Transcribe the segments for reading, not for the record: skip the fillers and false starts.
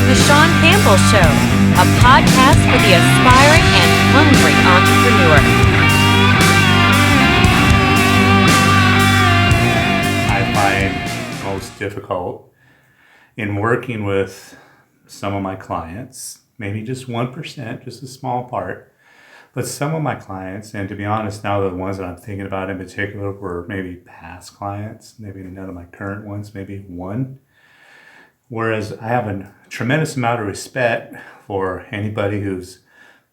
The Sean Campbell Show, a podcast for the aspiring and hungry entrepreneur. I find most difficult in working with some of my clients, maybe just 1%, just a small part, but some of my clients, and to be honest, now the ones that I'm thinking about in particular were maybe past clients, maybe none of my current ones, maybe one. Whereas I have a tremendous amount of respect for anybody who's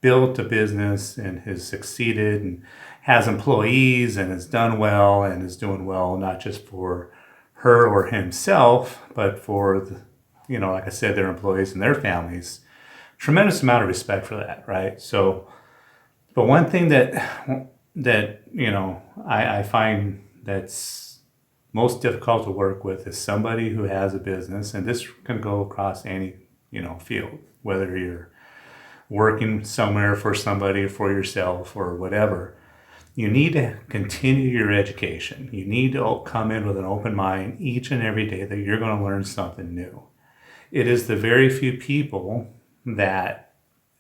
built a business and has succeeded and has employees and has done well and is doing well, not just for her or himself, but for the, like I said, their employees and their families. Tremendous amount of respect for that, right? So, but one thing that I find that's most difficult to work with is somebody who has a business, and this can go across any field, whether you're working somewhere for somebody, for yourself, or whatever. You need to continue your education. You need to come in with an open mind each and every day that you're going to learn something new. It is the very few people that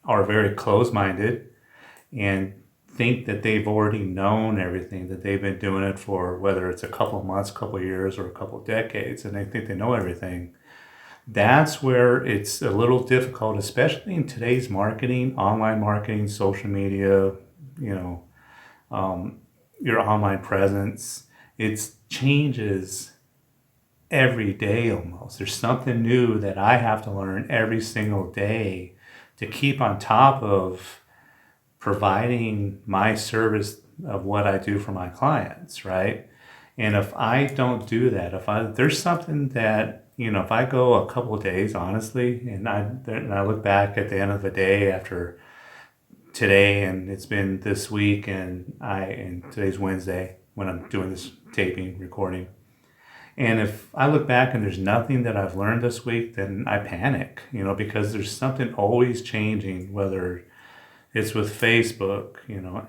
are very closed-minded and think that they've already known everything, that they've been doing it for whether it's a couple of months, couple of years, or a couple of decades, and they think they know everything. That's where it's a little difficult, especially in today's marketing, online marketing, social media, your online presence. It changes every day almost. There's something new that I have to learn every single day to keep on top of providing my service of what I do for my clients, right? And if I don't do that, there's something that, if I go a couple of days, honestly, and I look back at the end of the day after today, and it's been this week, and today's Wednesday when I'm doing this recording. And if I look back and there's nothing that I've learned this week, then I panic, because there's something always changing, whether it's with Facebook,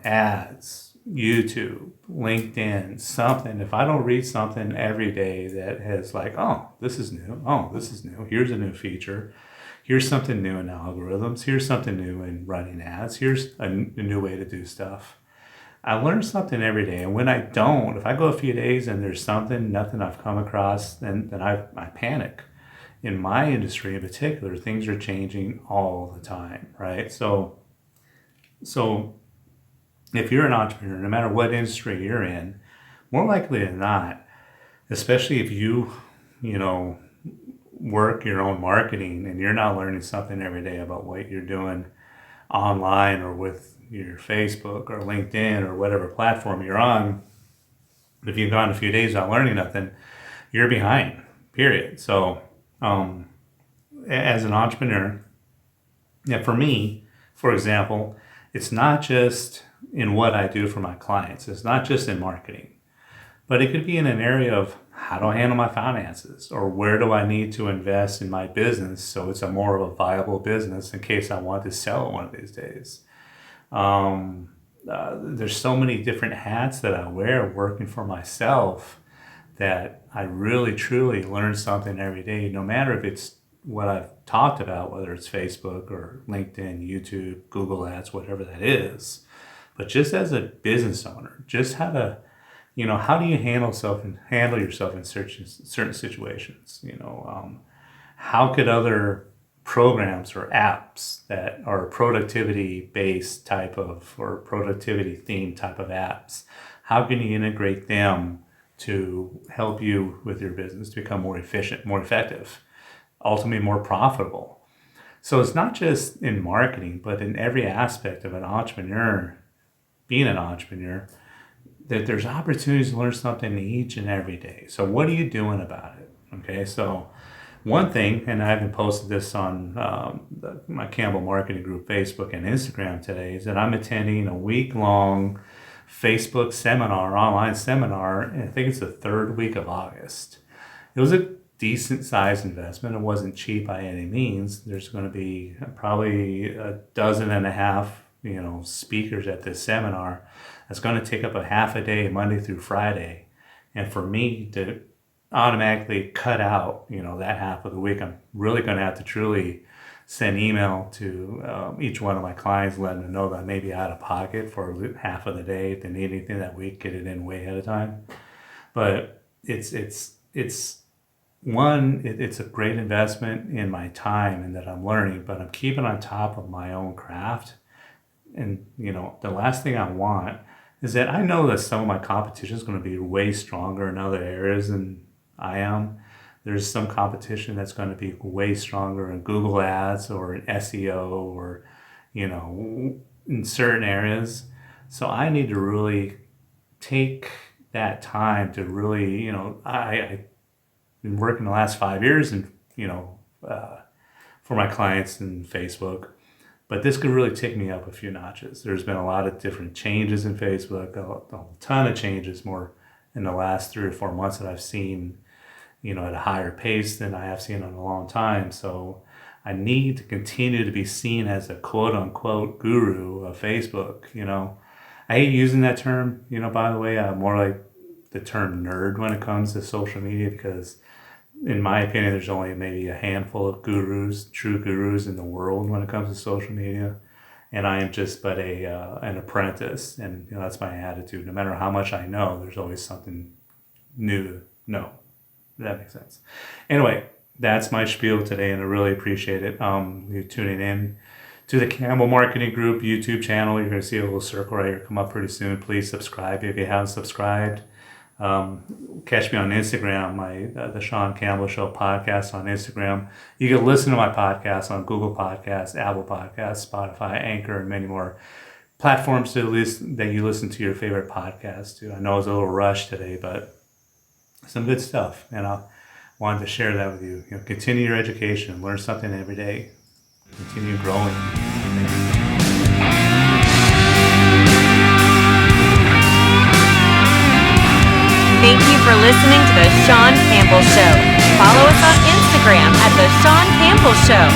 ads, YouTube, LinkedIn, something. If I don't read something every day that has like, oh, this is new. Oh, this is new. Here's a new feature. Here's something new in algorithms. Here's something new in running ads. Here's a new way to do stuff. I learn something every day. And when I don't, if I go a few days and there's nothing I've come across, then I panic. In my industry in particular, things are changing all the time, right? So if you're an entrepreneur, no matter what industry you're in, more likely than not, especially if you work your own marketing and you're not learning something every day about what you're doing online or with your Facebook or LinkedIn or whatever platform you're on, if you've gone a few days without learning nothing, you're behind, period. So as an entrepreneur, for me, for example, it's not just in what I do for my clients. It's not just in marketing, but it could be in an area of how do I handle my finances, or where do I need to invest in my business so it's more of a viable business in case I want to sell it one of these days. There's so many different hats that I wear working for myself that I really, truly learn something every day, no matter if it's what I've talked about, whether it's Facebook or LinkedIn, YouTube, Google Ads, whatever that is. But just as a business owner, just how do you handle yourself in certain situations? How could other programs or apps that are productivity based type of, or productivity themed type of apps, how can you integrate them to help you with your business to become more efficient, more effective, ultimately more profitable? So it's not just in marketing, but in every aspect of being an entrepreneur, that there's opportunities to learn something each and every day. So what are you doing about it? Okay, so one thing, and I haven't posted this on my Campbell Marketing Group Facebook and Instagram today, is that I'm attending a week-long Facebook seminar, online seminar, and I think it's the third week of August. It was a decent sized investment. It wasn't cheap by any means. There's going to be probably a dozen and a half, speakers at this seminar. It's going to take up a half a day, Monday through Friday. And for me to automatically cut out, that half of the week, I'm really going to have to truly send email to each one of my clients, letting them know that I may be out of pocket for half of the day. If they need anything that week, get it in way ahead of time. But it's a great investment in my time and that I'm learning, but I'm keeping on top of my own craft. And the last thing I want is that I know that some of my competition is going to be way stronger in other areas than I am. There's some competition that's going to be way stronger in Google Ads or in SEO or, in certain areas. So I need to really take that time to really, I've been working the last 5 years and, for my clients in Facebook, but this could really take me up a few notches. There's been a lot of different changes in Facebook, a ton of changes more in the last 3 or 4 months that I've seen, at a higher pace than I have seen in a long time. So I need to continue to be seen as a quote unquote guru of Facebook. I hate using that term, by the way. I'm more like the term nerd when it comes to social media because in my opinion, there's only maybe a handful of true gurus in the world when it comes to social media. And I am just but an apprentice. And that's my attitude. No matter how much I know, there's always something new to know. That makes sense. Anyway, that's my spiel today, and I really appreciate it. You tuning in to the Campbell Marketing Group YouTube channel. You're going to see a little circle right here come up pretty soon. Please subscribe if you haven't subscribed. Catch me on Instagram, the Sean Campbell Show podcast on Instagram. You can listen to my podcast on Google Podcasts, Apple Podcasts, Spotify, Anchor, and many more platforms that you listen to your favorite podcasts to. I know it's a little rushed today, but some good stuff, and I wanted to share that with you. Continue your education, learn something every day, continue growing. Thank you for listening to The Sean Campbell Show. Follow us on Instagram at The Sean Campbell Show.